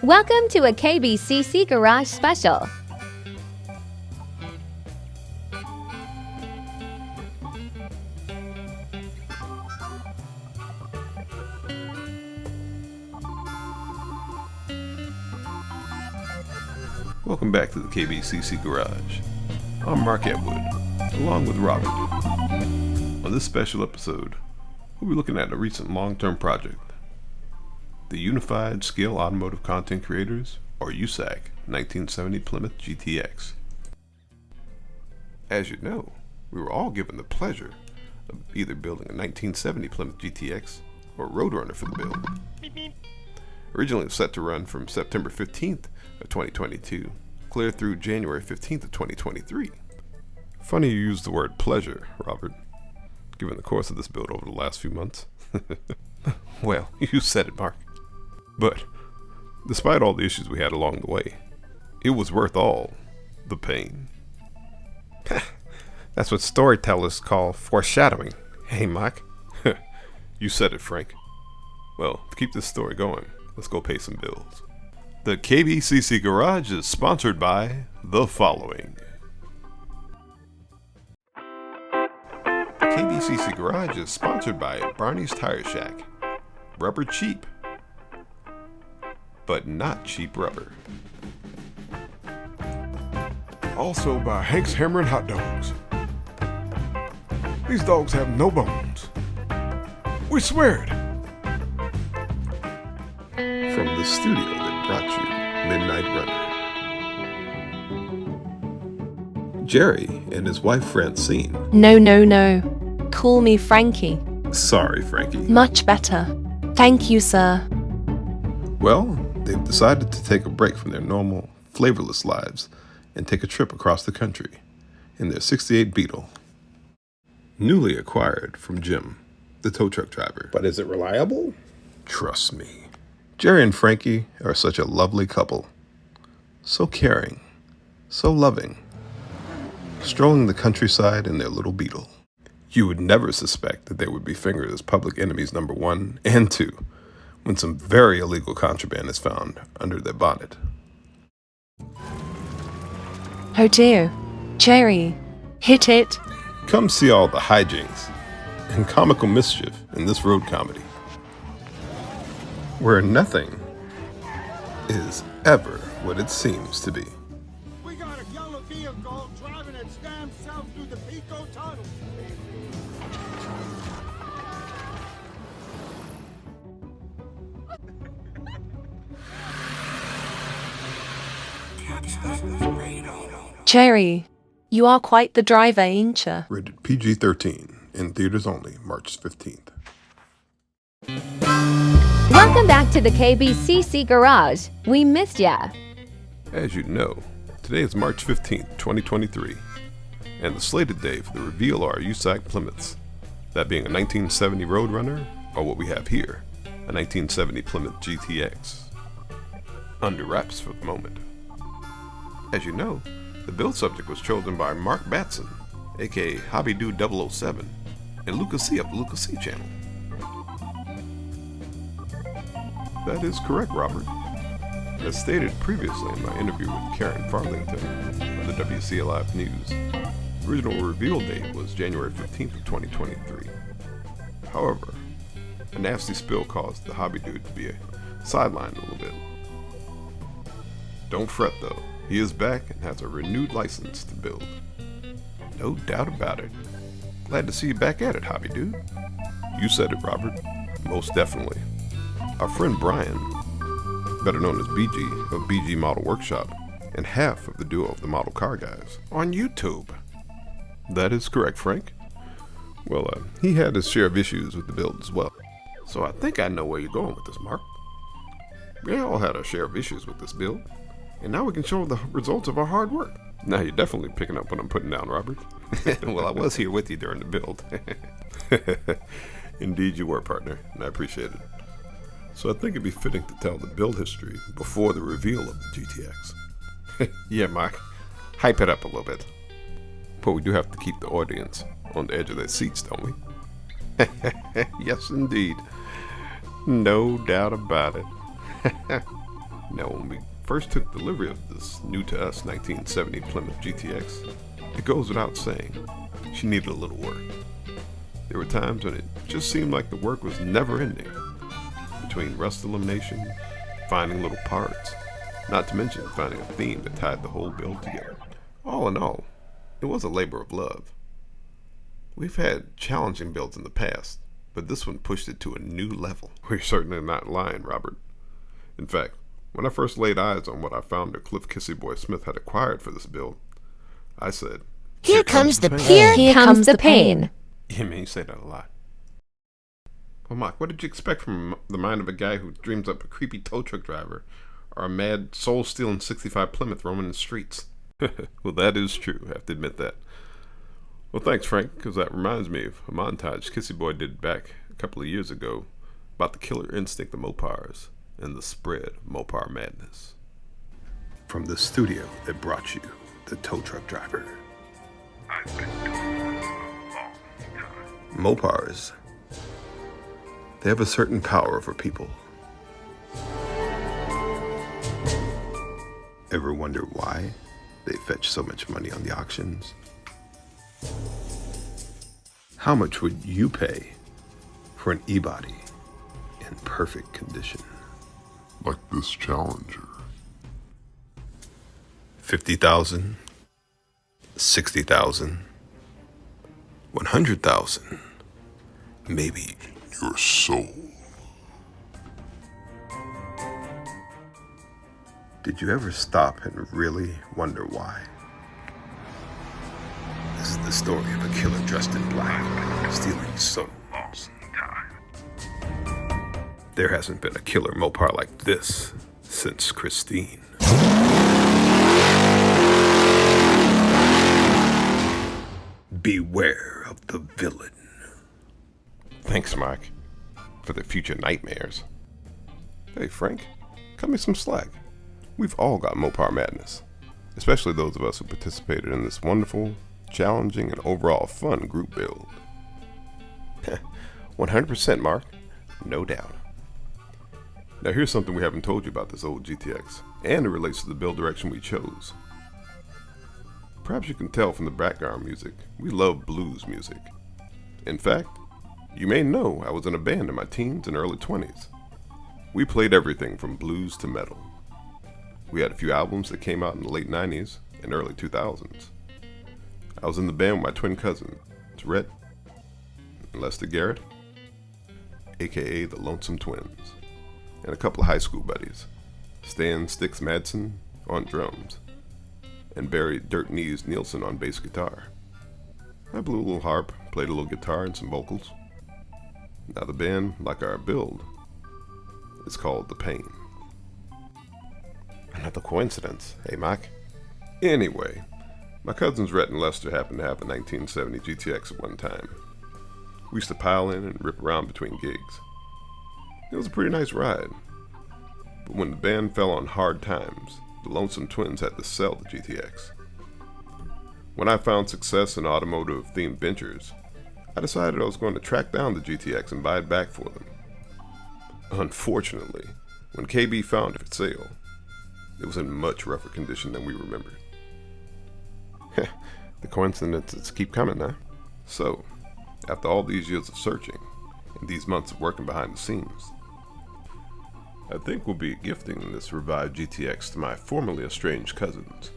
Welcome to a KBCC Garage Special. Welcome back to the KBCC Garage. I'm Mark Atwood, along with Robert. On this special episode, we'll be looking at a recent long-term project, the Unified Scale Automotive Content Creators, or USACC, 1970 Plymouth GTX. As you know, we were all given the pleasure of either building a 1970 Plymouth GTX or Roadrunner for the build. Originally it was set to run from September 15th of 2022, clear through January 15th of 2023. Funny you use the word pleasure, Robert, given the course of this build over the last few months. Well, you said it, Mark. But, despite all the issues we had along the way, it was worth all the pain. That's what storytellers call foreshadowing. Hey, Mike. You said it, Frank. Well, to keep this story going, let's go pay some bills. The KBCC Garage is sponsored by the following. The KBCC Garage is sponsored by Barney's Tire Shack. Rubber cheap, but not cheap rubber. Also by Hank's Hammer and Hot Dogs. These dogs have no bones. We swear it. From the studio that brought you Midnight Runner. Jerry and his wife Francine. No. Call me Frankie. Sorry, Frankie. Much better. Thank you, sir. Well, they've decided to take a break from their normal, flavorless lives and take a trip across the country in their 68 Beetle. Newly acquired from Jim, the tow truck driver. But is it reliable? Trust me. Jerry and Frankie are such a lovely couple. So caring, so loving. Strolling the countryside in their little Beetle. You would never suspect that they would be fingered as public enemies number 1 and 2 when some very illegal contraband is found under their bonnet. Oh dear. Jerry, hit it. Come see all the hijinks and comical mischief in this road comedy, where nothing is ever what it seems to be. We got a yellow vehicle driving its damn self through the Pico Tunnel. Jerry, you are quite the driver, ain't ya? Rated PG-13, in theaters only, March 15th. Welcome back to the KBCC Garage. We missed ya. As you know, today is March 15th, 2023, and the slated day for the reveal are USACC Plymouths, that being a 1970 Roadrunner, or what we have here, a 1970 Plymouth GTX. Under wraps for the moment. As you know, the build subject was chosen by Mark Batson, aka Hobby Dude 007, and Lucas C of the Lucas C channel. That is correct, Robert. As stated previously in my interview with Karen Farlington of the WCLF News, the original reveal date was January 15th of 2023. However, a nasty spill caused the Hobby Dude to be sidelined a little bit. Don't fret though, he is back and has a renewed license to build. No doubt about it. Glad to see you back at it, Hobby Dude. You said it, Robert. Most definitely. Our friend Brian, better known as BG of BG Model Workshop, and half of the duo of the Model Car Guys, on YouTube. That is correct, Frank. Well, he had his share of issues with the build as well. So I think I know where you're going with this, Mark. We all had our share of issues with this build, and now we can show the results of our hard work. Now you're definitely picking up what I'm putting down, Robert. Well, I was here with you during the build. Indeed you were, partner, and I appreciate it. So I think it'd be fitting to tell the build history before the reveal of the GTX. Yeah, Mark. Hype it up a little bit. But we do have to keep the audience on the edge of their seats, don't we? Yes, indeed. No doubt about it. Now, when we first took delivery of this new to us 1970 Plymouth GTX, it goes without saying, she needed a little work. There were times when it just seemed like the work was never ending. Between rust elimination, finding little parts, not to mention finding a theme that tied the whole build together. All in all, it was a labor of love. We've had challenging builds in the past, but this one pushed it to a new level. We're certainly not lying, Robert. In fact, when I first laid eyes on what our founder Cliff Kisseboy Smith had acquired for this build, I said, Here comes the pain. Here comes the pain. Yeah, man, you say that a lot. Well, Mark, what did you expect from the mind of a guy who dreams up a creepy tow truck driver or a mad soul-stealing 65 Plymouth roaming the streets? Well, that is true. I have to admit that. Well, thanks, Frank, because that reminds me of a montage Kissy Boy did back a couple of years ago about the killer instinct of Mopars and the spread of Mopar madness. From the studio that brought you the tow truck driver. I've been doing this a long time. Mopars, they have a certain power over people. Ever wonder why they fetch so much money on the auctions? How much would you pay for an e-body in perfect condition? Like this Challenger. 50,000, 60,000, 100,000, maybe Your soul. Did you ever stop and really wonder why? This is the story of a killer dressed in black, stealing souls. There hasn't been a killer Mopar like this since Christine. Beware of the villain. Thanks, Mark, for the future nightmares. Hey, Frank, cut me some slack. We've all got Mopar madness, especially those of us who participated in this wonderful, challenging, and overall fun group build. 100%, Mark. No doubt. Now here's something we haven't told you about this old GTX, and it relates to the build direction we chose. Perhaps you can tell from the background music, we love blues music. In fact, you may know I was in a band in my teens and early 20s. We played everything from blues to metal. We had a few albums that came out in the late 90s and early 2000s. I was in the band with my twin cousins, Rhett and Lester Garrett, aka the Lonesome Twins, and a couple of high school buddies, Stan Sticks Madsen on drums, and Barry Dirt Knees Nielsen on bass guitar. I blew a little harp, played a little guitar and some vocals. Now the band, like our build, is called The Pain. Another coincidence, hey Mike? Anyway, my cousins Rhett and Lester happened to have a 1970 GTX at one time. We used to pile in and rip around between gigs. It was a pretty nice ride. But when the band fell on hard times, the Lonesome Twins had to sell the GTX. When I found success in automotive-themed ventures, I decided I was going to track down the GTX and buy it back for them. Unfortunately, when KB found it for sale, it was in much rougher condition than we remembered. The coincidences keep coming, huh? So, after all these years of searching and these months of working behind the scenes, I think we'll be gifting this revived GTX to my formerly estranged cousins.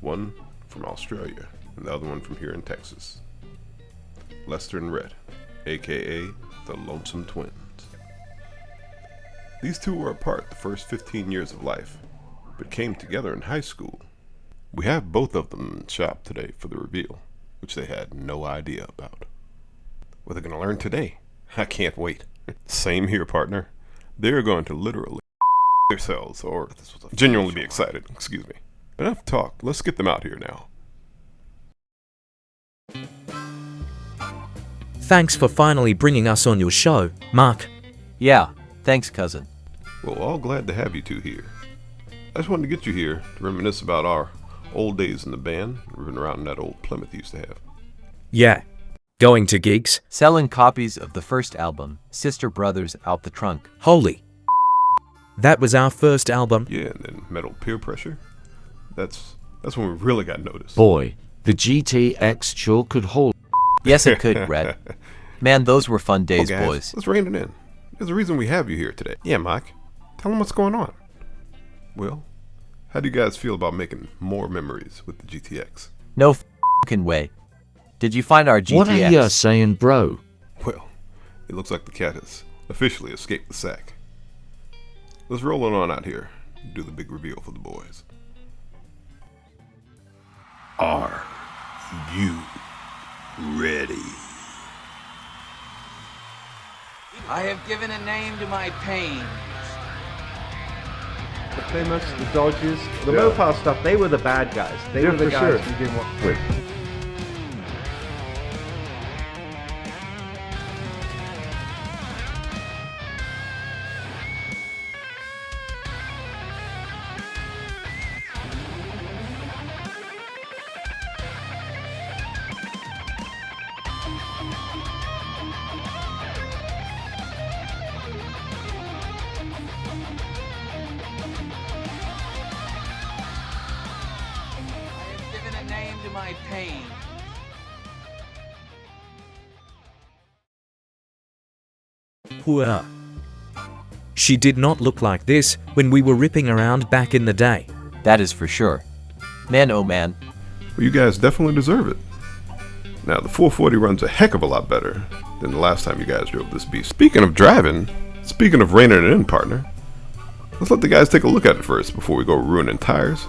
One from Australia and the other one from here in Texas. Lester and Rhett, aka the Lonesome Twins. These two were apart the first 15 years of life, but came together in high school. We have both of them in shop today for the reveal, which they had no idea about. What are they going to learn today? I can't wait. Same here, partner. They're going to literally themselves, or genuinely be excited, excuse me. But enough talk, let's get them out here now. Thanks for finally bringing us on your show, Mark. Yeah, thanks, cousin. Well, all glad to have you two here. I just wanted to get you here to reminisce about our old days in the band, moving around in that old Plymouth you used to have. Yeah. Going to gigs? Selling copies of the first album, Sister Brothers Out the Trunk. Holy. That was our first album. Yeah, and then Metal Peer Pressure. That's when we really got noticed. Boy, the GTX sure could hold. Yes, it could, Red. Man, those were fun days, guys, boys. Let's rein it in. There's a reason we have you here today. Yeah, Mike. Tell them what's going on. Well, how do you guys feel about making more memories with the GTX? No f***ing way. Did you find our GTX? What are you saying, bro? Well, it looks like the cat has officially escaped the sack. Let's roll it on out here and do the big reveal for the boys. Are you ready? I have given a name to my pain. The Plymouths, the Dodges, the Mopar stuff, they were the bad guys. They were the guys we didn't want with. Name to my pain. Poor. She did not look like this when we were ripping around back in the day. That is for sure. Man, oh man. Well, you guys definitely deserve it. Now, the 440 runs a heck of a lot better than the last time you guys drove this beast. Speaking of driving, speaking of reining it in, partner, let's let the guys take a look at it first before we go ruining tires.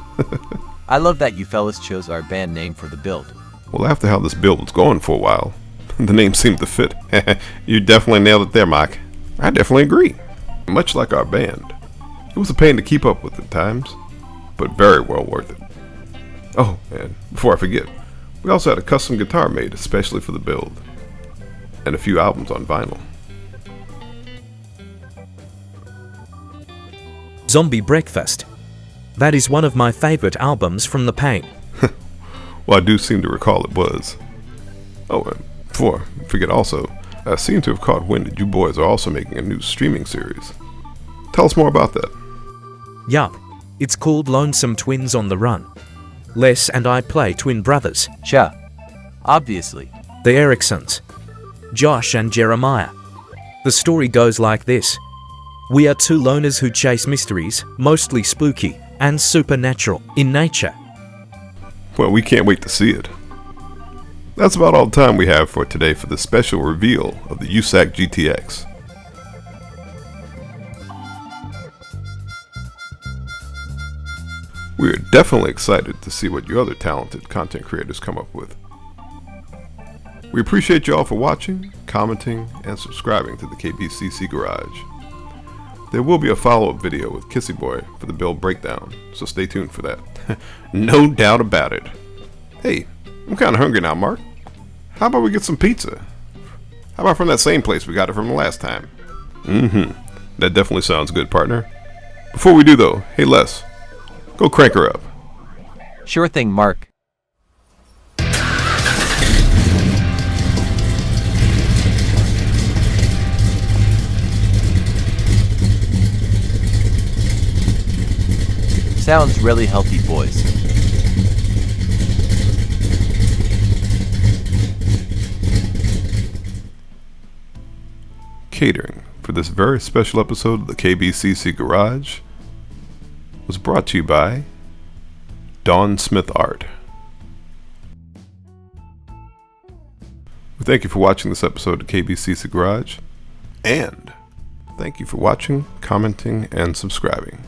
I love that you fellas chose our band name for the build. Well, after how this build was going for a while, the name seemed to fit. You definitely nailed it there, Mike. I definitely agree. Much like our band, it was a pain to keep up with at times, but very well worth it. Oh, and before I forget, we also had a custom guitar made especially for the build, and a few albums on vinyl. Zombie Breakfast. That is one of my favorite albums from the Pain. Well, I do seem to recall it was. Oh, and before I forget also, I seem to have caught wind that you boys are also making a new streaming series. Tell us more about that. Yup. It's called Lonesome Twins on the Run. Les and I play twin brothers. Cha. Obviously. The Ericksons. Josh and Jeremiah. The story goes like this. We are two loners who chase mysteries, mostly spooky and supernatural in nature. Well, we can't wait to see it. That's about all the time we have for today for the special reveal of the USACC GTX. We are definitely excited to see what you other talented content creators come up with. We appreciate you all for watching, commenting, and subscribing to the KBCC Garage. There will be a follow-up video with Kissy Boy for the build breakdown, so stay tuned for that. No doubt about it. Hey, I'm kind of hungry now, Mark. How about we get some pizza? How about from that same place we got it from the last time? That definitely sounds good, partner. Before we do though, hey Les, go crank her up. Sure thing, Mark. Sounds really healthy, boys. Catering for this very special episode of the KBCC Garage was brought to you by Dawn Smith Art. We thank you for watching this episode of KBCC Garage, and thank you for watching, commenting, and subscribing.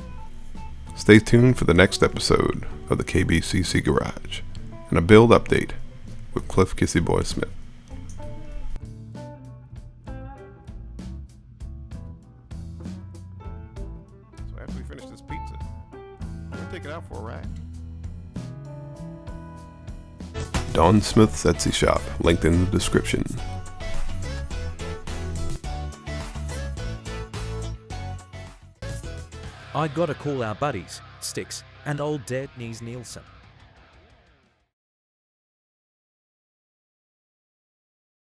Stay tuned for the next episode of the KBCC Garage and a build update with Cliff Kissy Boy Smith. So after we finish this pizza, we're gonna take it out for a ride. Dawn Smith's Etsy shop, linked in the description. I gotta call our buddies, Sticks, and old Dead Knees Nielsen.